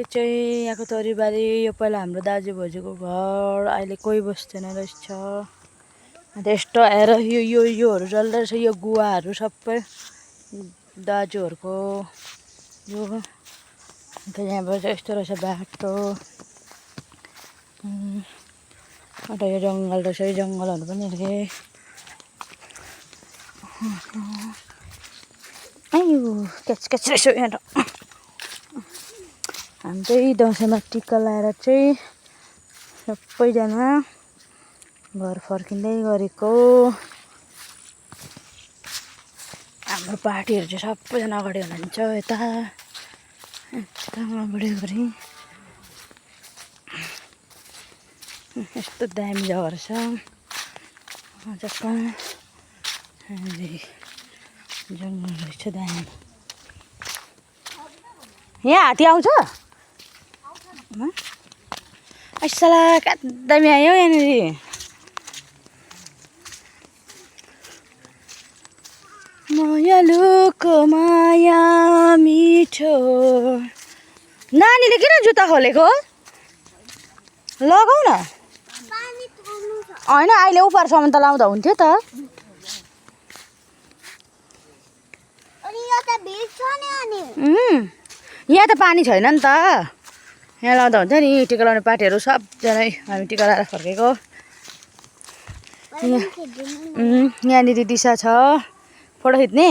यो चाहिँ यहाँको तोरीबारी। यो पहिला हाम्रो दाजु बोजूको घर, अहिले कोही बस्दैन रहेछ। अन्त यस्तो आएर योहरू जल्दो रहेछ। यो गुवाहरू सबै दाजुहरूको यो। अन्त यहाँबाट यस्तो रहेछ बाटो। अन्त यो जङ्गल रहेछ। यो जङ्गलहरू पनि हेरेँ। क्याच रहेछ यहाँ। हामी चाहिँ दसैँमा टिका लाएर चाहिँ सबैजना घर फर्किँदै गरेको। हाम्रो पार्टीहरू चाहिँ सबैजना अगाडि हुनुहुन्छ यता अगाडि गरी। यस्तो दामी जग्गा रहेछ जसमा जङ्गल रहेछ दामी। यहाँ हात्ती आउँछ साला क्या दामी आयो यहाँनिर। मायालुको माया मिठो। नानीले किन जुत्ता खोलेको? लगाउ न। होइन अहिले उपरसम्म त लाउँदा हुन्थ्यो त। यहाँ त पानी छैन नि त। यहाँ लाउँदा हुन्छ नि। टिका लाउने पार्टीहरू सबजना हामी टिका लाएर फर्केको। यहाँनिर दिशा छ फोटो खिच्ने।